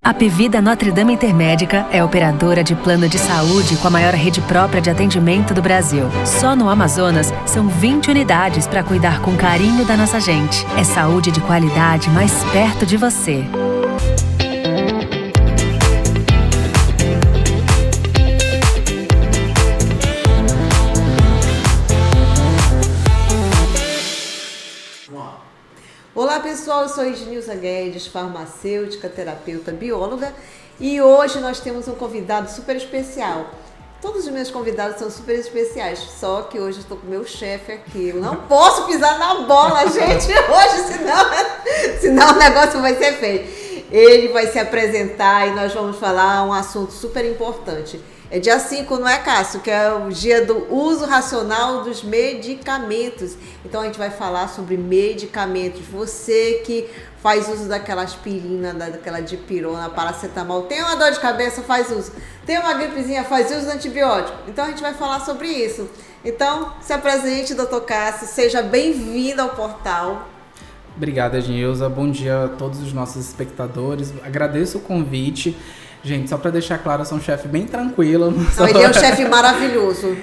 A Pevida Notre Dame Intermédica é operadora de plano de saúde com a maior rede própria de atendimento do Brasil. Só no Amazonas, são 20 unidades para cuidar com carinho da nossa gente. É saúde de qualidade mais perto de você. Olá pessoal, eu sou Ednilza Guedes, farmacêutica, terapeuta, bióloga, e hoje nós temos um convidado super especial. Todos os meus convidados são super especiais, só que hoje eu estou com o meu chefe aqui. Eu não posso pisar na bola, gente, hoje, senão o negócio vai ser feio. Ele vai se apresentar e nós vamos falar um assunto super importante. É dia 5, não é, Cássio? Que é o dia do uso racional dos medicamentos. Então a gente vai falar sobre medicamentos. Você que faz uso daquela aspirina, daquela dipirona, paracetamol, tem uma dor de cabeça, faz uso. Tem uma gripezinha, faz uso do antibiótico. Então a gente vai falar sobre isso. Então, se apresente, doutor Cássio. Seja bem-vindo ao portal. Obrigada, Ednilza. Bom dia a todos os nossos espectadores. Agradeço o convite. Gente, só para deixar claro, eu sou um chefe bem tranquilo. Não, ele é um chefe maravilhoso.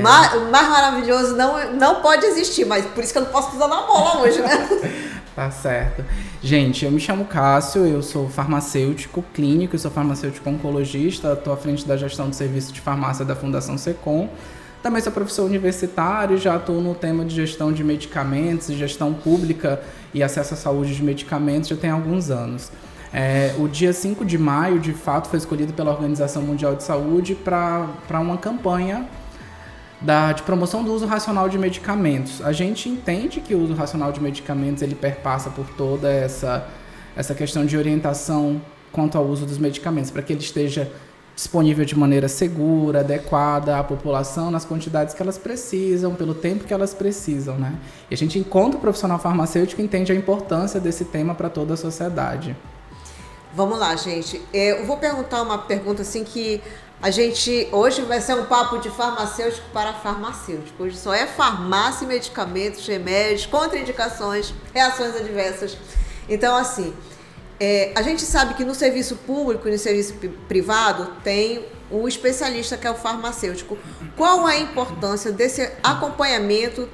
Mais maravilhoso não pode existir, mas por isso que eu não posso pisar na bola hoje, né? Tá certo. Gente, eu me chamo Cássio, eu sou farmacêutico clínico, eu sou farmacêutico oncologista, estou à frente da gestão do serviço de farmácia da Fundação Secom. Também sou professor universitário, já estou no tema de gestão de medicamentos, gestão pública e acesso à saúde de medicamentos já tem alguns anos. O dia 5 de maio, de fato, foi escolhido pela Organização Mundial de Saúde para uma campanha de promoção do uso racional de medicamentos. A gente entende que o uso racional de medicamentos ele perpassa por toda essa questão de orientação quanto ao uso dos medicamentos, para que ele esteja disponível de maneira segura, adequada à população, nas quantidades que elas precisam, pelo tempo que elas precisam, né? E a gente, enquanto profissional farmacêutico, entende a importância desse tema para toda a sociedade. Vamos lá, gente. Eu vou perguntar uma pergunta assim que a gente... Hoje vai ser um papo de farmacêutico para farmacêutico. Hoje só é farmácia e medicamentos, remédios, contraindicações, reações adversas. Então, assim, a gente sabe que no serviço público e no serviço privado tem um especialista que é o farmacêutico. Qual a importância desse acompanhamento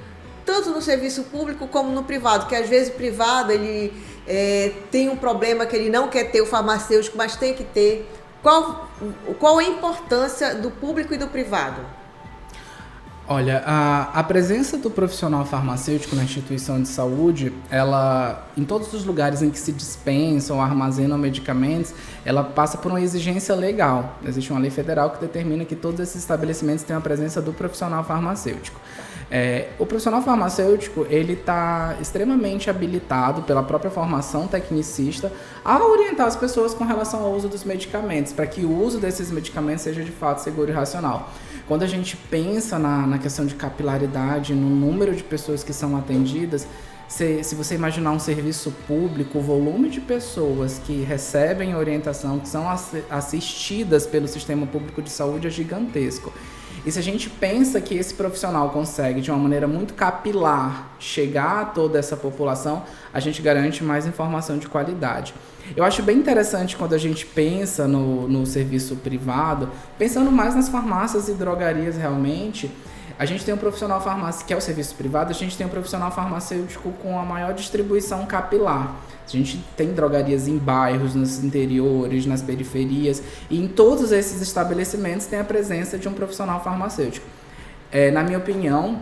tanto no serviço público como no privado? Que às vezes o privado ele tem um problema que ele não quer ter o farmacêutico, mas tem que ter. Qual a importância do público e do privado? Olha, a presença do profissional farmacêutico na instituição de saúde, ela, em todos os lugares em que se dispensam ou armazenam medicamentos, ela passa por uma exigência legal. Existe uma lei federal que determina que todos esses estabelecimentos tenham a presença do profissional farmacêutico. O profissional farmacêutico, ele está extremamente habilitado pela própria formação tecnicista a orientar as pessoas com relação ao uso dos medicamentos, para que o uso desses medicamentos seja de fato seguro e racional. Quando a gente pensa na questão de capilaridade, no número de pessoas que são atendidas, se você imaginar um serviço público, o volume de pessoas que recebem orientação, que são assistidas pelo sistema público de saúde é gigantesco. E se a gente pensa que esse profissional consegue, de uma maneira muito capilar, chegar a toda essa população, a gente garante mais informação de qualidade. Eu acho bem interessante quando a gente pensa no serviço privado, pensando mais nas farmácias e drogarias realmente, a gente tem um profissional farmacêutico, que é o serviço privado, a gente tem um profissional farmacêutico com a maior distribuição capilar. A gente tem drogarias em bairros, nos interiores, nas periferias, e em todos esses estabelecimentos tem a presença de um profissional farmacêutico. Na minha opinião,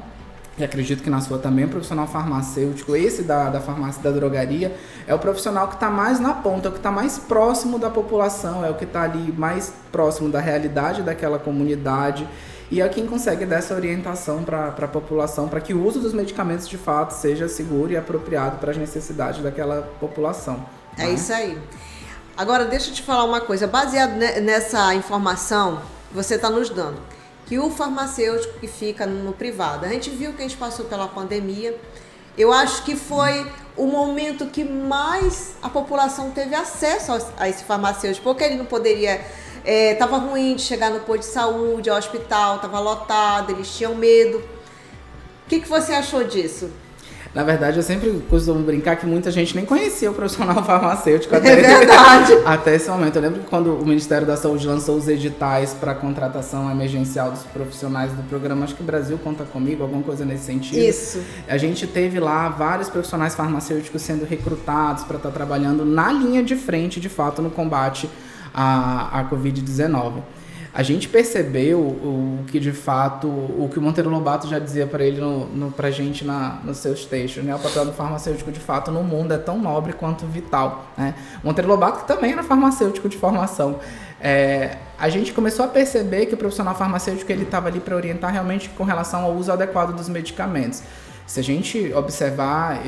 e acredito que na sua também, o profissional farmacêutico, esse da farmácia e da drogaria, é o profissional que está mais na ponta, é o que está mais próximo da população, é o que está ali mais próximo da realidade daquela comunidade, e é quem consegue dar essa orientação para a população, para que o uso dos medicamentos de fato seja seguro e apropriado para as necessidades daquela população. É isso aí. Agora, deixa eu te falar uma coisa, baseado nessa informação que você está nos dando, que o farmacêutico que fica no privado, a gente viu que a gente passou pela pandemia, eu acho que foi o momento que mais a população teve acesso a esse farmacêutico, porque ele não poderia... Estava ruim de chegar no posto de saúde, ao hospital, estava lotado, eles tinham medo. O que você achou disso? Na verdade, eu sempre costumo brincar que muita gente nem conhecia o profissional farmacêutico até esse momento. Eu lembro que quando o Ministério da Saúde lançou os editais para contratação emergencial dos profissionais do programa, acho que o Brasil Conta Comigo, alguma coisa nesse sentido. Isso. A gente teve lá vários profissionais farmacêuticos sendo recrutados para estar trabalhando na linha de frente, de fato, no combate à Covid-19. A gente percebeu o que, de fato, o que o Monteiro Lobato já dizia para ele pra gente nos seus textos, né? O papel do farmacêutico, de fato, no mundo é tão nobre quanto vital, né? O Monteiro Lobato, que também era farmacêutico de formação. A gente começou a perceber que o profissional farmacêutico ele estava ali para orientar realmente com relação ao uso adequado dos medicamentos. Se a gente observar,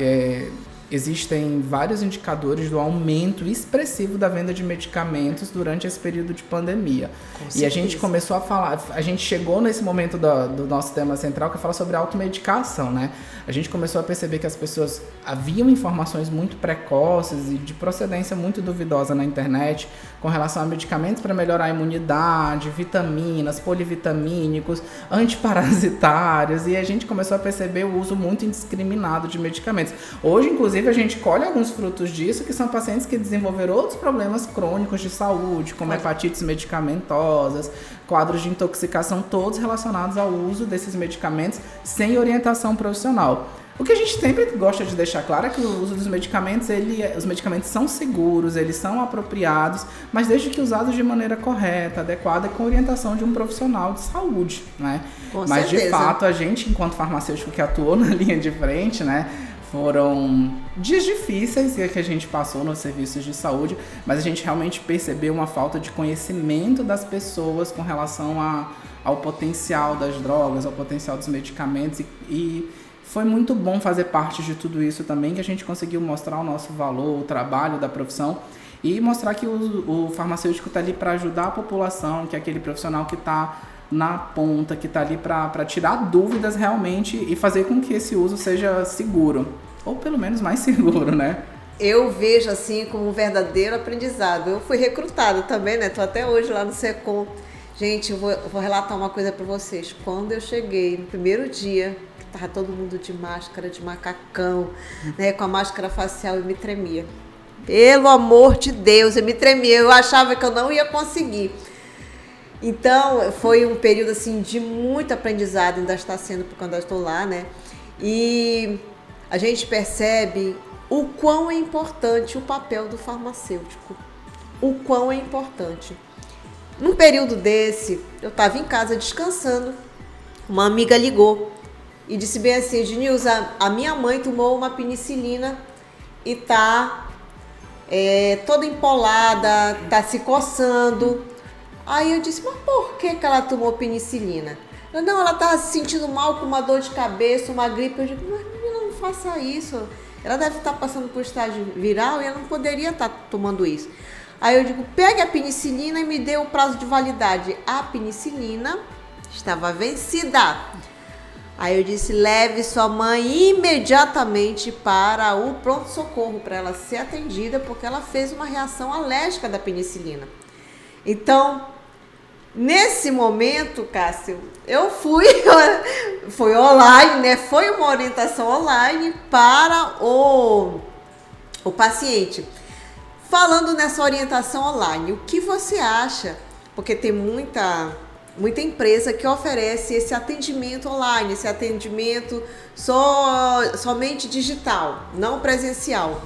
existem vários indicadores do aumento expressivo da venda de medicamentos durante esse período de pandemia. E a gente começou a falar, a gente chegou nesse momento do nosso tema central, que é falar sobre automedicação, né? A gente começou a perceber que as pessoas haviam informações muito precoces e de procedência muito duvidosa na internet com relação a medicamentos para melhorar a imunidade, vitaminas, polivitamínicos, antiparasitários, e a gente começou a perceber o uso muito indiscriminado de medicamentos. Hoje, inclusive, a gente colhe alguns frutos disso, que são pacientes que desenvolveram outros problemas crônicos de saúde, como hepatites medicamentosas, quadros de intoxicação, todos relacionados ao uso desses medicamentos sem orientação profissional. O que a gente sempre gosta de deixar claro é que o uso dos medicamentos, os medicamentos são seguros, eles são apropriados, mas desde que usados de maneira correta, adequada e com orientação de um profissional de saúde, né? Mas, de fato, a gente, enquanto farmacêutico que atuou na linha de frente, né, foram dias difíceis que a gente passou nos serviços de saúde, mas a gente realmente percebeu uma falta de conhecimento das pessoas com relação ao potencial das drogas, ao potencial dos medicamentos, e foi muito bom fazer parte de tudo isso também, que a gente conseguiu mostrar o nosso valor, o trabalho da profissão e mostrar que o farmacêutico está ali para ajudar a população, que é aquele profissional que está na ponta, que está ali para tirar dúvidas realmente e fazer com que esse uso seja seguro, ou pelo menos mais seguro, né? Eu vejo assim como um verdadeiro aprendizado. Eu fui recrutada também, né? Tô até hoje lá no SECOM. Gente, eu vou relatar uma coisa para vocês. Quando eu cheguei no primeiro dia, tava todo mundo de máscara, de macacão, né? Com a máscara facial, eu me tremia. Pelo amor de Deus, eu me tremia. Eu achava que eu não ia conseguir. Então, foi um período assim de muito aprendizado, ainda está sendo quando eu estou lá, né? E a gente percebe o quão é importante o papel do farmacêutico. O quão é importante. Num período desse, eu estava em casa descansando, uma amiga ligou e disse bem assim: Ednilza, a minha mãe tomou uma penicilina e tá toda empolada, tá se coçando. Aí eu disse, mas por que ela tomou penicilina? Não, ela estava se sentindo mal, com uma dor de cabeça, uma gripe. Eu digo, mas menina, não faça isso. Ela deve estar passando por estágio viral e ela não poderia estar tomando isso. Aí eu digo, pegue a penicilina e me dê o prazo de validade. A penicilina estava vencida. Aí eu disse, leve sua mãe imediatamente para o pronto-socorro, para ela ser atendida, porque ela fez uma reação alérgica da penicilina. Então, nesse momento, Cássio, eu foi online, né? Foi uma orientação online para o paciente. Falando nessa orientação online, o que você acha? Porque tem muita empresa que oferece esse atendimento online, esse atendimento somente digital, não presencial.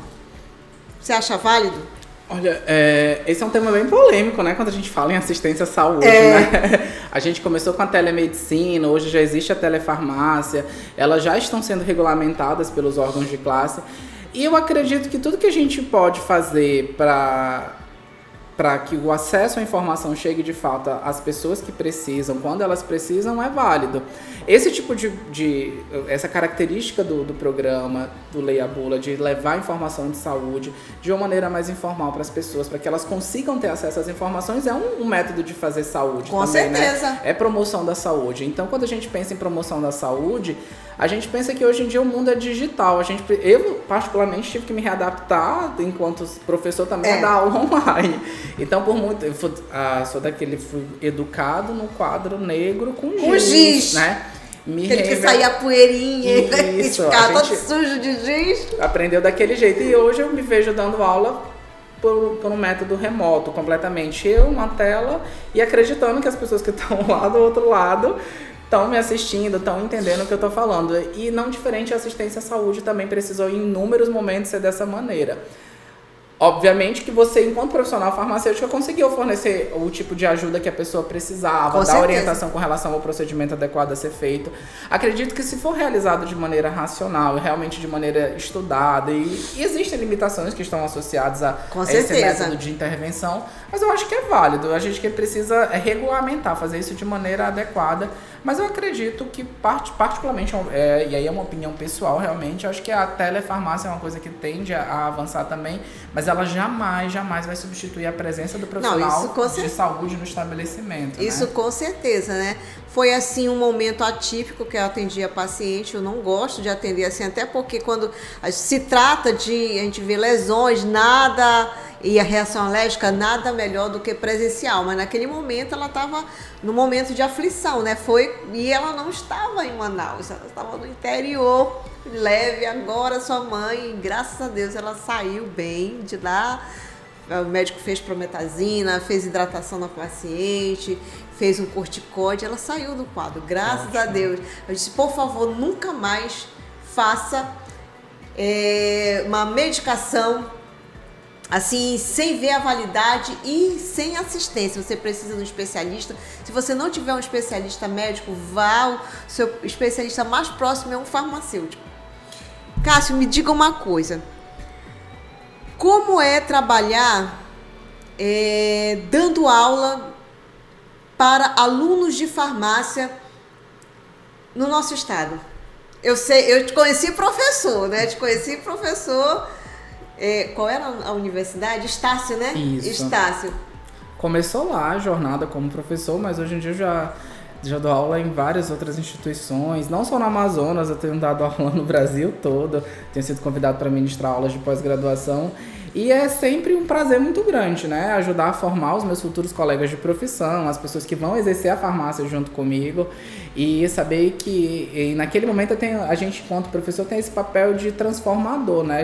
Você acha válido? Olha, esse é um tema bem polêmico, né? Quando a gente fala em assistência à saúde, né? A gente começou com a telemedicina, hoje já existe a telefarmácia, elas já estão sendo regulamentadas pelos órgãos de classe. E eu acredito que tudo que a gente pode fazer para que o acesso à informação chegue de fato às pessoas que precisam, quando elas precisam, é válido. Esse tipo essa característica do programa, do Leia a Bula, de levar informação de saúde de uma maneira mais informal para as pessoas, para que elas consigam ter acesso às informações, é um método de fazer saúde. Com também, certeza. Né? É promoção da saúde. Então, quando a gente pensa em promoção da saúde, a gente pensa que hoje em dia o mundo é digital. Eu, particularmente, tive que me readaptar, enquanto professor, também a dar aula online. Então, fui educado no quadro negro com giz, né? Aquele que saía a poeirinha e ficava todo sujo de giz. Aprendeu daquele jeito. E hoje eu me vejo dando aula por um método remoto, completamente. Eu, uma tela, e acreditando que as pessoas que estão lá do outro lado estão me assistindo, estão entendendo o que eu estou falando. E não diferente, a assistência à saúde também precisou em inúmeros momentos ser dessa maneira. Obviamente que você, enquanto profissional farmacêutico, conseguiu fornecer o tipo de ajuda que a pessoa precisava, dar orientação com relação ao procedimento adequado a ser feito. Acredito que se for realizado de maneira racional e realmente de maneira estudada, e existem limitações que estão associadas a esse método de intervenção, mas eu acho que é válido. A gente que precisa regulamentar, fazer isso de maneira adequada. Mas eu acredito que, particularmente, e aí é uma opinião pessoal realmente, eu acho que a telefarmácia é uma coisa que tende a avançar também, mas ela jamais vai substituir a presença do profissional de saúde no estabelecimento. Isso, né? Com certeza, né? Foi assim um momento atípico que eu atendi a paciente. Eu não gosto de atender assim, até porque quando se trata de, a gente vê lesões, e a reação alérgica, nada melhor do que presencial. Mas naquele momento ela estava no momento de aflição, né? E ela não estava em Manaus, ela estava no interior, leve. Agora sua mãe, graças a Deus, ela saiu bem de lá. O médico fez prometazina, fez hidratação na paciente, fez um corticóide, ela saiu do quadro, graças a Deus. Eu disse, por favor, nunca mais faça uma medicação assim, sem ver a validade e sem assistência. Você precisa de um especialista. Se você não tiver um especialista médico, vá ao seu especialista mais próximo, é um farmacêutico. Cássio, me diga uma coisa. Como é trabalhar dando aula para alunos de farmácia no nosso estado? Eu te conheci professor, né? Qual era a universidade? Estácio, né? Isso. Estácio. Começou lá a jornada como professor, mas hoje em dia eu já dou aula em várias outras instituições, não só no Amazonas, eu tenho dado aula no Brasil todo, tenho sido convidado para ministrar aulas de pós-graduação, e é sempre um prazer muito grande, né? Ajudar a formar os meus futuros colegas de profissão, as pessoas que vão exercer a farmácia junto comigo, e saber que naquele momento a gente, enquanto professor, tem esse papel de transformador, né?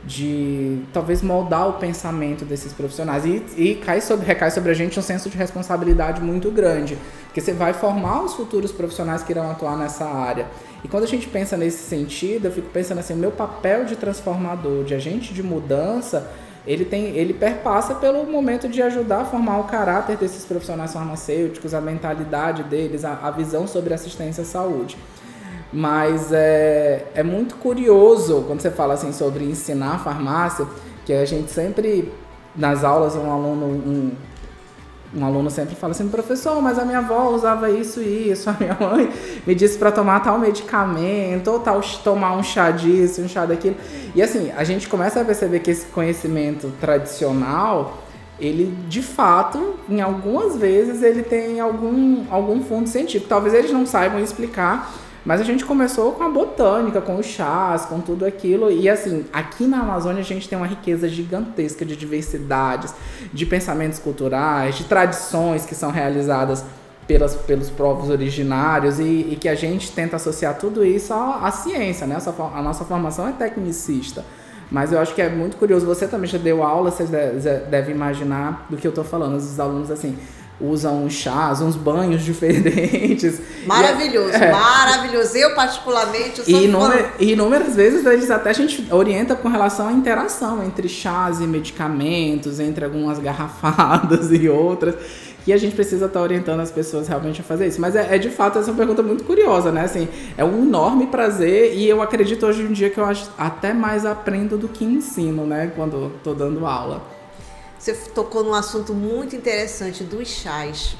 De talvez moldar o pensamento desses profissionais e recai sobre a gente um senso de responsabilidade muito grande, porque você vai formar os futuros profissionais que irão atuar nessa área. E quando a gente pensa nesse sentido, eu fico pensando assim, o meu papel de transformador, de agente de mudança, ele perpassa pelo momento de ajudar a formar o caráter desses profissionais farmacêuticos, a mentalidade deles, a visão sobre assistência à saúde. Mas é muito curioso quando você fala assim sobre ensinar farmácia, que a gente sempre, nas aulas, um aluno sempre fala assim, professor, mas a minha avó usava isso e isso, a minha mãe me disse para tomar tal medicamento, ou tomar um chá disso, um chá daquilo. E assim, a gente começa a perceber que esse conhecimento tradicional, ele de fato, em algumas vezes, ele tem algum fundo científico. Talvez eles não saibam explicar, mas a gente começou com a botânica, com os chás, com tudo aquilo. E assim, aqui na Amazônia a gente tem uma riqueza gigantesca de diversidades, de pensamentos culturais, de tradições que são realizadas pelos povos originários e que a gente tenta associar tudo isso à ciência, né? A nossa formação é tecnicista. Mas eu acho que é muito curioso. Você também já deu aula, vocês devem imaginar do que eu estou falando. Os alunos, assim, usam uns chás, uns banhos diferentes. Maravilhoso, maravilhoso. Eu, particularmente, e inúmeras vezes a gente orienta com relação à interação entre chás e medicamentos, entre algumas garrafadas e outras, que a gente precisa estar orientando as pessoas realmente a fazer isso. Mas de fato, essa é uma pergunta muito curiosa, né? Assim, é um enorme prazer e eu acredito hoje em dia que eu até mais aprendo do que ensino, né? Quando estou dando aula. Você tocou num assunto muito interessante dos chás.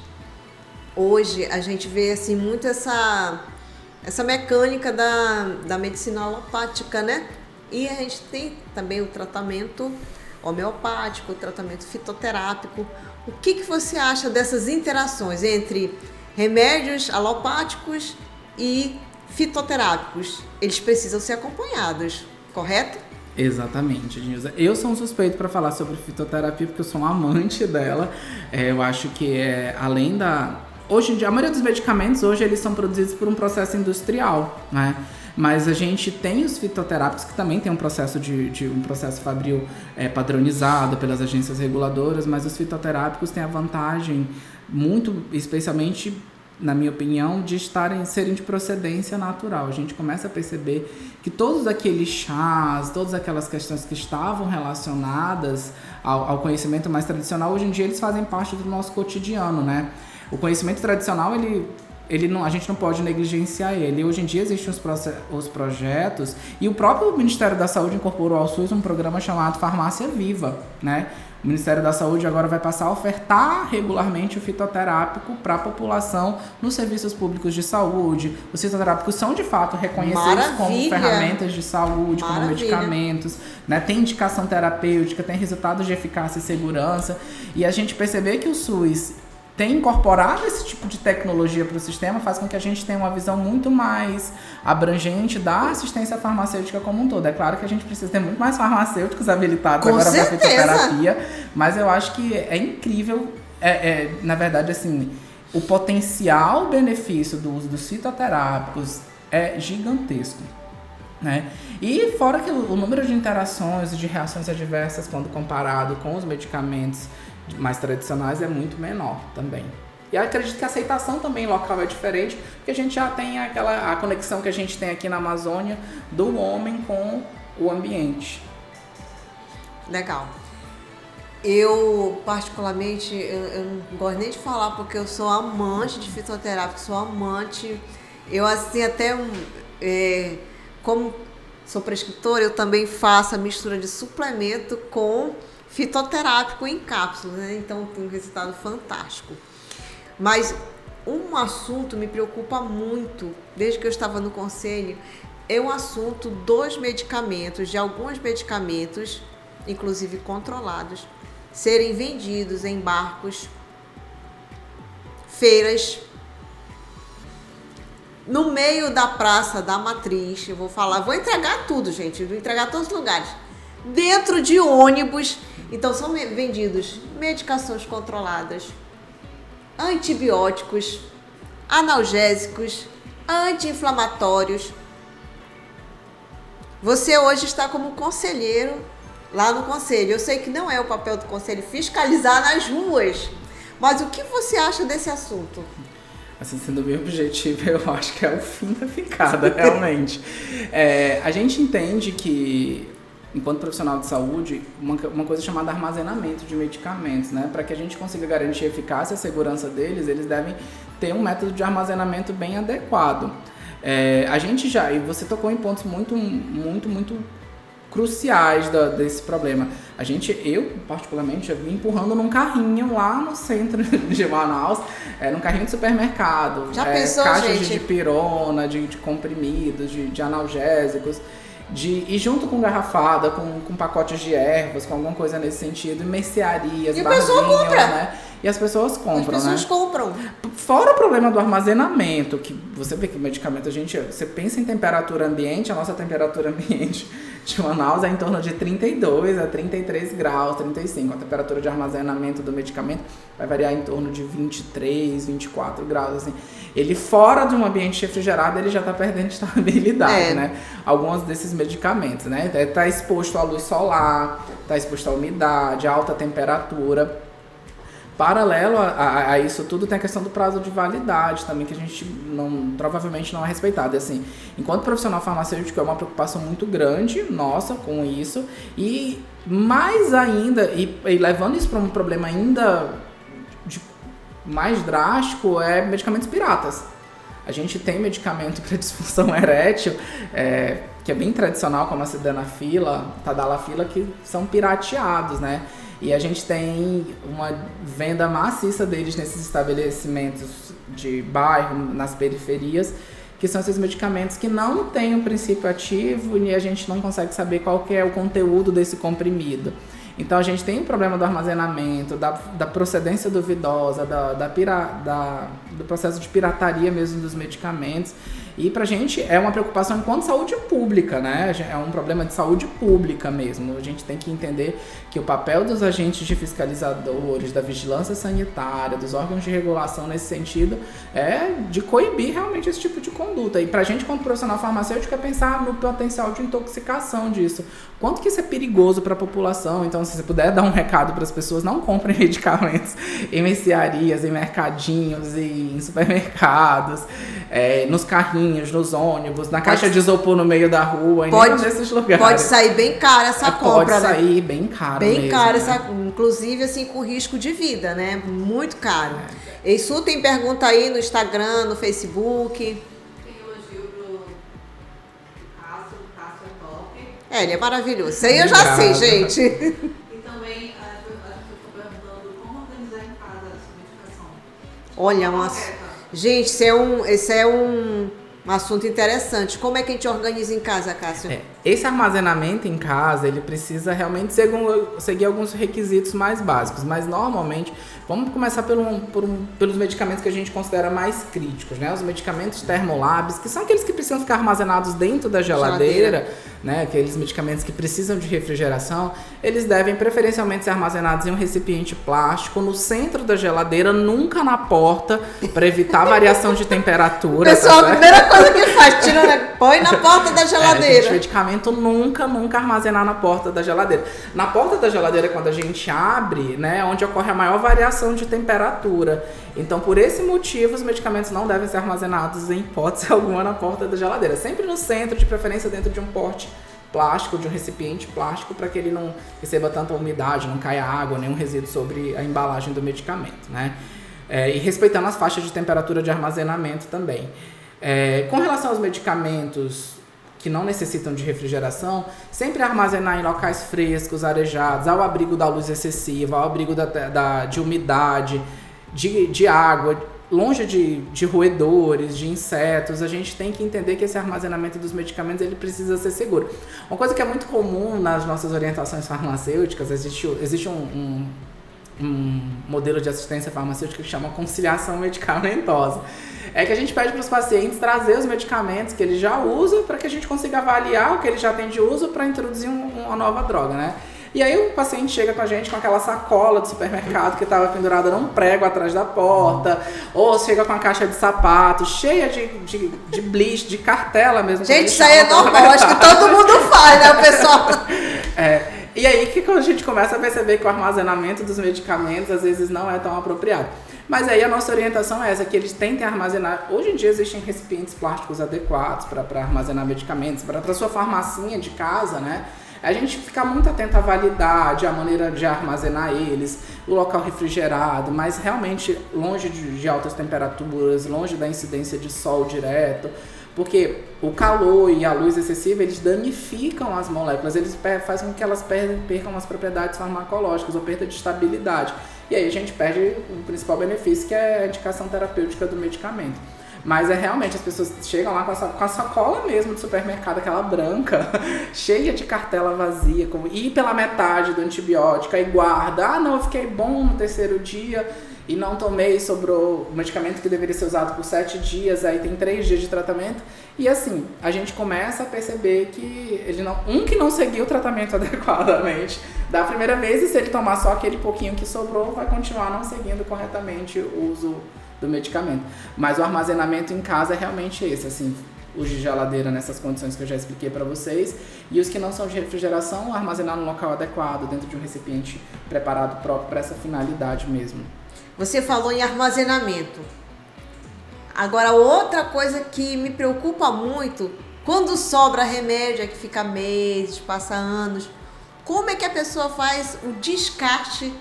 Hoje a gente vê assim muito essa mecânica da medicina alopática, né? E a gente tem também o tratamento homeopático, o tratamento fitoterápico. O que você acha dessas interações entre remédios alopáticos e fitoterápicos? Eles precisam ser acompanhados, correto? Exatamente, Nilza. Eu sou um suspeito para falar sobre fitoterapia porque eu sou um amante dela. Eu acho que além hoje em dia, a maioria dos medicamentos hoje eles são produzidos por um processo industrial, né? Mas a gente tem os fitoterápicos que também tem um processo um processo fabril padronizado pelas agências reguladoras, mas os fitoterápicos têm a vantagem, muito especialmente, na minha opinião, de serem de procedência natural. A gente começa a perceber que todos aqueles chás, todas aquelas questões que estavam relacionadas ao conhecimento mais tradicional, hoje em dia eles fazem parte do nosso cotidiano, né? O conhecimento tradicional, a gente não pode negligenciar ele. Hoje em dia existem os projetos e o próprio Ministério da Saúde incorporou ao SUS um programa chamado Farmácia Viva, né? O Ministério da Saúde agora vai passar a ofertar regularmente o fitoterápico para a população nos serviços públicos de saúde. Os fitoterápicos são, de fato, reconhecidos como ferramentas de saúde, como medicamentos, né? Tem indicação terapêutica, tem resultados de eficácia e segurança. E a gente perceber que o SUS tem incorporado esse tipo de tecnologia para o sistema faz com que a gente tenha uma visão muito mais abrangente da assistência farmacêutica como um todo. É claro que a gente precisa ter muito mais farmacêuticos habilitados agora para a fitoterapia, mas eu acho que é incrível, na verdade, assim, o potencial benefício do uso dos fitoterápicos é gigantesco, né? E fora que o número de interações e de reações adversas quando comparado com os medicamentos mais tradicionais é muito menor também. E acredito que a aceitação também local é diferente, porque a gente já tem a conexão que a gente tem aqui na Amazônia do homem com o ambiente. Legal. Eu, particularmente, eu não gosto nem de falar, porque eu sou amante de fitoterápico, sou amante. Eu, assim, até como sou prescritora, eu também faço a mistura de suplemento com fitoterápico em cápsulas, né? Então tem um resultado fantástico. Mas um assunto me preocupa muito, desde que eu estava no conselho, é o assunto dos medicamentos, de alguns medicamentos, inclusive controlados, serem vendidos em barcos, feiras, no meio da praça da Matriz. Eu vou entregar tudo, gente, vou entregar todos os lugares. Dentro de ônibus. Então são vendidos medicações controladas, antibióticos, analgésicos, anti-inflamatórios. Você hoje está como conselheiro lá no conselho. Eu sei que não é o papel do conselho fiscalizar nas ruas, mas o que você acha desse assunto? Assim, sendo bem objetivo, eu acho que é o fim da picada, realmente. A gente entende que, enquanto profissional de saúde, uma coisa chamada armazenamento de medicamentos, né? Para que a gente consiga garantir a eficácia e a segurança deles, eles devem ter um método de armazenamento bem adequado. A gente e você tocou em pontos muito cruciais desse problema. Eu particularmente, já vim empurrando num carrinho lá no centro de Manaus, num carrinho de supermercado. Já pensou, caixas gente? de dipirona, de comprimidos, de analgésicos. E junto com garrafada, com pacotes de ervas, com alguma coisa nesse sentido, mercearias, e a pessoa compra, né? E as pessoas compram, As pessoas compram. Fora o problema do armazenamento, que você vê que o medicamento, você pensa em temperatura ambiente, a nossa temperatura ambiente de Manaus é em torno de 32 a 33 graus, 35. A temperatura de armazenamento do medicamento vai variar em torno de 23, 24 graus, assim. Ele fora de um ambiente refrigerado, ele já está perdendo estabilidade, né? Alguns desses medicamentos, né? Está exposto à luz solar, está exposto à umidade, à alta temperatura. Paralelo a isso tudo, tem a questão do prazo de validade também, que a gente provavelmente não é respeitado. E, assim, enquanto profissional farmacêutico, é uma preocupação muito grande nossa com isso. E mais ainda, e levando isso para um problema ainda mais drástico, é medicamentos piratas. A gente tem medicamento para disfunção erétil, que é bem tradicional, como a sildenafila, tadalafila, que são pirateados, né? E a gente tem uma venda maciça deles nesses estabelecimentos de bairro, nas periferias, que são esses medicamentos que não têm um princípio ativo e a gente não consegue saber qual que é o conteúdo desse comprimido. Então a gente tem o problema do armazenamento, da procedência duvidosa, do processo de pirataria mesmo dos medicamentos. E pra gente é uma preocupação enquanto saúde pública, né? É um problema de saúde pública mesmo. A gente tem que entender que o papel dos agentes de fiscalizadores, da vigilância sanitária, dos órgãos de regulação nesse sentido é de coibir realmente esse tipo de conduta. E pra gente, como profissional farmacêutico, é pensar no potencial de intoxicação disso. Quanto que isso é perigoso para a população. Então, se você puder dar um recado para as pessoas, não comprem medicamentos em mercearias, em mercadinhos, em supermercados, nos carrinhos, nos ônibus, na caixa de isopor no meio da rua, em nenhum desses lugares. Pode sair bem cara essa compra, pode sair bem caro bem mesmo, cara, né? Inclusive assim, com risco de vida, né? Muito caro. Isso tem pergunta aí no Instagram, no Facebook. Ele é maravilhoso. Isso aí eu já sei, gente. E também a pessoa está perguntando como organizar em casa essa medicação. Olha, gente, esse é um assunto interessante. Como é que a gente organiza em casa, Cássio? Esse armazenamento em casa, ele precisa realmente seguir alguns requisitos mais básicos, mas normalmente, vamos começar pelos medicamentos que a gente considera mais críticos, né? Os medicamentos termolabs, que são aqueles que precisam ficar armazenados dentro da geladeira, né? Aqueles medicamentos que precisam de refrigeração, eles devem preferencialmente ser armazenados em um recipiente plástico, no centro da geladeira, nunca na porta, para evitar variação de temperatura. Pessoal, a primeira coisa que faz, põe na porta da geladeira. Medicamento nunca armazenar na porta da geladeira. Na porta da geladeira, quando a gente abre, né, é onde ocorre a maior variação de temperatura. Então, por esse motivo, os medicamentos não devem ser armazenados em hipótese alguma na porta da geladeira. Sempre no centro, de preferência dentro de um pote plástico, de um recipiente plástico, para que ele não receba tanta umidade, não caia água, nenhum resíduo sobre a embalagem do medicamento, né? E respeitando as faixas de temperatura de armazenamento também. Com relação aos medicamentos que não necessitam de refrigeração, sempre armazenar em locais frescos, arejados, ao abrigo da luz excessiva, ao abrigo de umidade, de água, longe de roedores, de insetos. A gente tem que entender que esse armazenamento dos medicamentos ele precisa ser seguro. Uma coisa que é muito comum nas nossas orientações farmacêuticas, existe um modelo de assistência farmacêutica que chama conciliação medicamentosa. É que a gente pede para os pacientes trazer os medicamentos que eles já usam para que a gente consiga avaliar o que ele já tem de uso para introduzir uma nova droga, né? E aí o paciente chega com a gente com aquela sacola do supermercado que estava pendurada num prego atrás da porta, ou chega com a caixa de sapato cheia de bleach, de cartela mesmo. Gente, isso aí é normal, acho que todo mundo faz, né, o pessoal? E aí que a gente começa a perceber que o armazenamento dos medicamentos às vezes não é tão apropriado. Mas aí a nossa orientação é essa, que eles tentem armazenar. Hoje em dia existem recipientes plásticos adequados para armazenar medicamentos, para sua farmacinha de casa, né? A gente fica muito atento à validade, à maneira de armazenar eles, o local refrigerado, mas realmente longe de altas temperaturas, longe da incidência de sol direto, porque o calor e a luz excessiva, eles danificam as moléculas, eles fazem com que elas percam as propriedades farmacológicas ou perda de estabilidade. E aí a gente perde o principal benefício, que é a indicação terapêutica do medicamento. Mas realmente, as pessoas chegam lá com a sacola mesmo do supermercado, aquela branca, cheia de cartela vazia, e pela metade do antibiótico, aí guarda, não, eu fiquei bom no terceiro dia e não tomei, sobrou o medicamento que deveria ser usado por 7 dias, aí tem 3 dias de tratamento. E assim, a gente começa a perceber que que não seguiu o tratamento adequadamente da primeira vez, e se ele tomar só aquele pouquinho que sobrou, vai continuar não seguindo corretamente o uso do medicamento. Mas o armazenamento em casa é realmente esse, assim, os de geladeira nessas condições que eu já expliquei para vocês, e os que não são de refrigeração, armazenar no local adequado, dentro de um recipiente preparado próprio para essa finalidade mesmo. Você falou em armazenamento. Agora, outra coisa que me preocupa muito, quando sobra remédio, que fica meses, passa anos, como é que a pessoa faz o descarte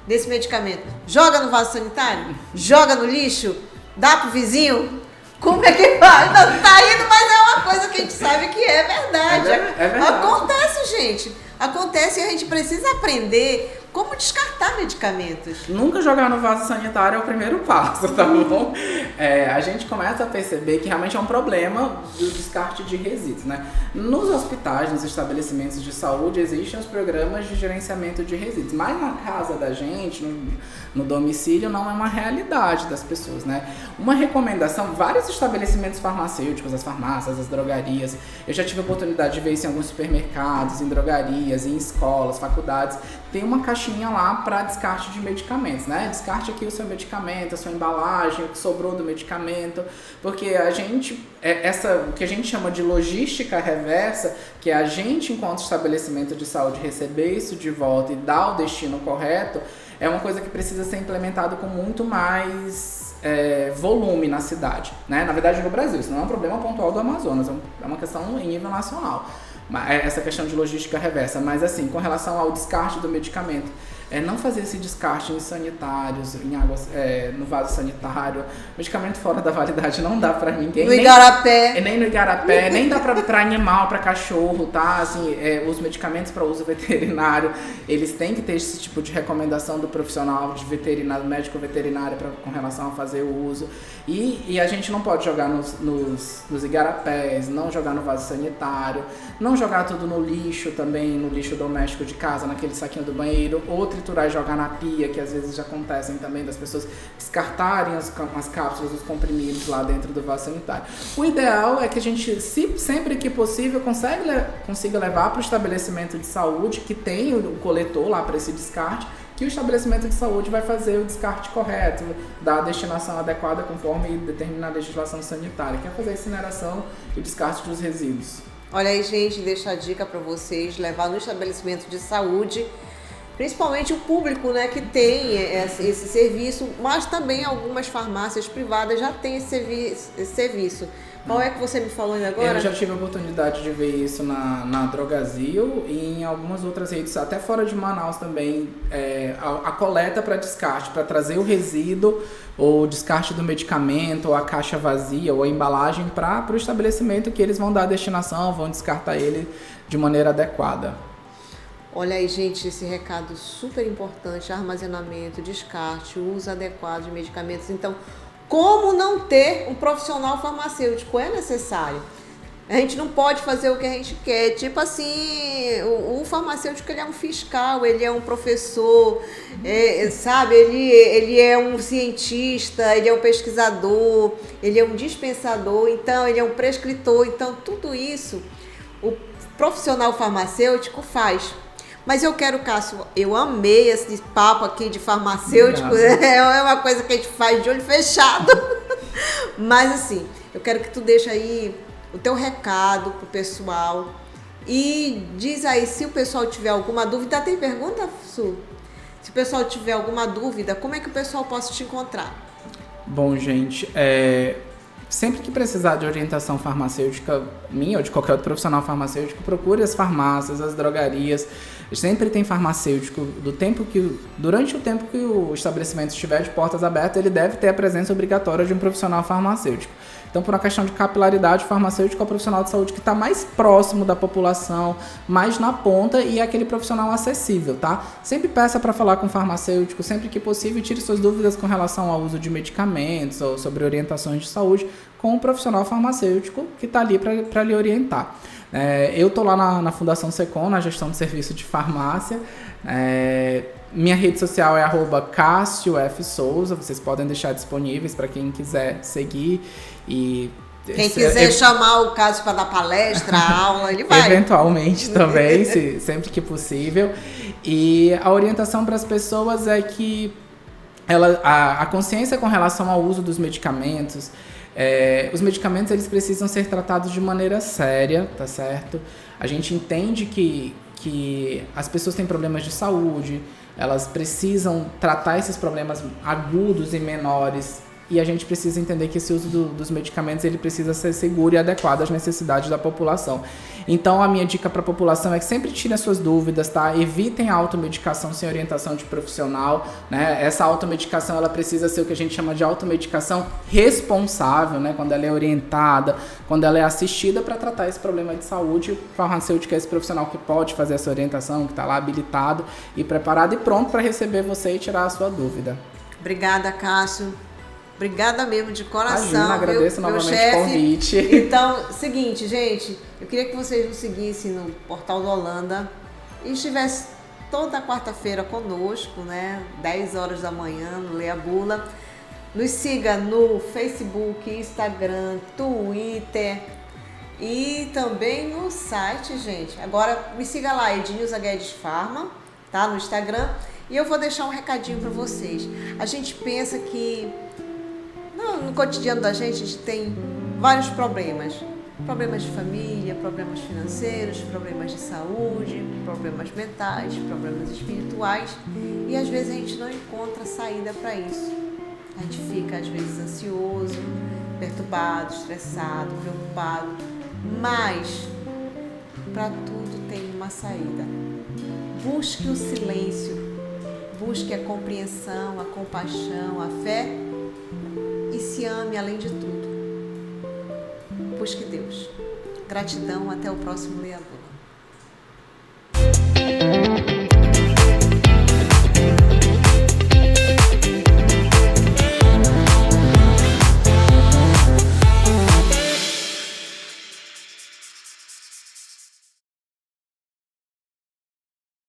desse medicamento? Joga no vaso sanitário? Joga no lixo? Dá pro vizinho? Como é que faz? Não, tá indo, mas é uma coisa que a gente sabe que é verdade. É verdade. Acontece, gente. Acontece, e a gente precisa aprender como descartar medicamentos. Nunca jogar no vaso sanitário é o primeiro passo, tá bom? A gente começa a perceber que realmente é um problema do descarte de resíduos, né? Nos hospitais, nos estabelecimentos de saúde, existem os programas de gerenciamento de resíduos, mas na casa da gente, no domicílio, não é uma realidade das pessoas, né? Uma recomendação, vários estabelecimentos farmacêuticos, as farmácias, as drogarias, eu já tive a oportunidade de ver isso em alguns supermercados, em drogarias, em escolas, faculdades, tem uma caixinha lá para descarte de medicamentos, né? Descarte aqui o seu medicamento, a sua embalagem, o que sobrou do medicamento, porque a gente, o que a gente chama de logística reversa, que é a gente, enquanto estabelecimento de saúde, receber isso de volta e dar o destino correto, é uma coisa que precisa ser implementada com muito mais volume na cidade, né? Na verdade, no Brasil, isso não é um problema pontual do Amazonas, é uma questão em nível nacional. Essa questão de logística reversa, mas assim, com relação ao descarte do medicamento, não fazer esse descarte em sanitários, em águas, no vaso sanitário, medicamento fora da validade não dá pra ninguém. No igarapé. Nem no igarapé, nem dá pra animal, pra cachorro, tá? Assim, os medicamentos para uso veterinário, eles têm que ter esse tipo de recomendação do profissional de veterinário, médico veterinário com relação a fazer o uso. E a gente não pode jogar nos igarapés, não jogar no vaso sanitário, não jogar tudo no lixo também, no lixo doméstico de casa, naquele saquinho do banheiro, ou triturar e jogar na pia, que às vezes já acontecem também das pessoas descartarem as cápsulas, os comprimidos lá dentro do vaso sanitário. O ideal é que a gente, sempre que possível, consiga levar para o estabelecimento de saúde, que tem o coletor lá para esse descarte, que o estabelecimento de saúde vai fazer o descarte correto, dar a destinação adequada conforme determina a legislação sanitária, que é fazer a incineração e o descarte dos resíduos. Olha aí, gente, deixa a dica para vocês, levar no estabelecimento de saúde, principalmente o público, né, que tem esse serviço, mas também algumas farmácias privadas já têm esse serviço. Qual é que você me falou ainda agora? Eu já tive a oportunidade de ver isso na Drogazil e em algumas outras redes, até fora de Manaus também, a coleta para descarte, para trazer o resíduo ou descarte do medicamento, ou a caixa vazia, ou a embalagem para o estabelecimento, que eles vão dar a destinação, vão descartar ele de maneira adequada. Olha aí, gente, esse recado super importante: armazenamento, descarte, uso adequado de medicamentos. Então, como não ter um profissional farmacêutico? É necessário. A gente não pode fazer o que a gente quer. Tipo assim, o farmacêutico, ele é um fiscal, ele é um professor, sabe? Ele é um cientista, ele é um pesquisador, ele é um dispensador, então ele é um prescritor. Então, tudo isso o profissional farmacêutico faz. Mas eu quero, Cássio, eu amei esse papo aqui de farmacêutico, é uma coisa que a gente faz de olho fechado. Mas assim, eu quero que tu deixe aí o teu recado pro pessoal e diz aí, se o pessoal tiver alguma dúvida. Tem pergunta, Su? Se o pessoal tiver alguma dúvida, como é que o pessoal pode te encontrar? Bom, gente, sempre que precisar de orientação farmacêutica minha ou de qualquer outro profissional farmacêutico, procure as farmácias, as drogarias. Sempre tem farmacêutico. Durante o tempo que o estabelecimento estiver de portas abertas, ele deve ter a presença obrigatória de um profissional farmacêutico. Então, por uma questão de capilaridade, o farmacêutico é o profissional de saúde que está mais próximo da população, mais na ponta, e é aquele profissional acessível, tá? Sempre peça para falar com o farmacêutico, sempre que possível, e tire suas dúvidas com relação ao uso de medicamentos ou sobre orientações de saúde com o profissional farmacêutico que está ali para lhe orientar. Eu estou lá na Fundação Secom, na gestão de serviço de farmácia. Minha rede social é @CássioFSouza, vocês podem deixar disponíveis para quem quiser seguir. E quem quiser chamar o Cássio para dar palestra, aula, ele vai. Eventualmente também, sempre que possível. E a orientação para as pessoas é que a consciência com relação ao uso dos medicamentos, os medicamentos, eles precisam ser tratados de maneira séria, tá certo? A gente entende que as pessoas têm problemas de saúde, elas precisam tratar esses problemas agudos e menores e a gente precisa entender que esse uso dos medicamentos ele precisa ser seguro e adequado às necessidades da população. Então a minha dica para a população é que sempre tirem as suas dúvidas, tá? Evitem a automedicação sem orientação de profissional, né? Essa automedicação ela precisa ser o que a gente chama de automedicação responsável, né? Quando ela é orientada, quando ela é assistida para tratar esse problema de saúde. O farmacêutico é esse profissional que pode fazer essa orientação, que está lá habilitado e preparado e pronto para receber você e tirar a sua dúvida. Obrigada, Cássio. Obrigada mesmo, de coração. Imagina, agradeço novamente o convite. Então, seguinte, gente, eu queria que vocês nos seguissem no Portal do Holanda e estivessem toda quarta-feira conosco, né? 10 horas da manhã, no Leia Bula. Nos siga no Facebook, Instagram, Twitter e também no site, gente. Agora, me siga lá, Ednilza Guedes Farma, tá? No Instagram. E eu vou deixar um recadinho para vocês. A gente pensa que no cotidiano da gente, a gente tem vários problemas. Problemas de família, problemas financeiros, problemas de saúde, problemas mentais, problemas espirituais. E às vezes a gente não encontra saída para isso. A gente fica às vezes ansioso, perturbado, estressado, preocupado. Mas para tudo tem uma saída. Busque o silêncio, busque a compreensão, a compaixão, a fé e se ame além de tudo. Busque Deus. Gratidão, até o próximo Leia Bula.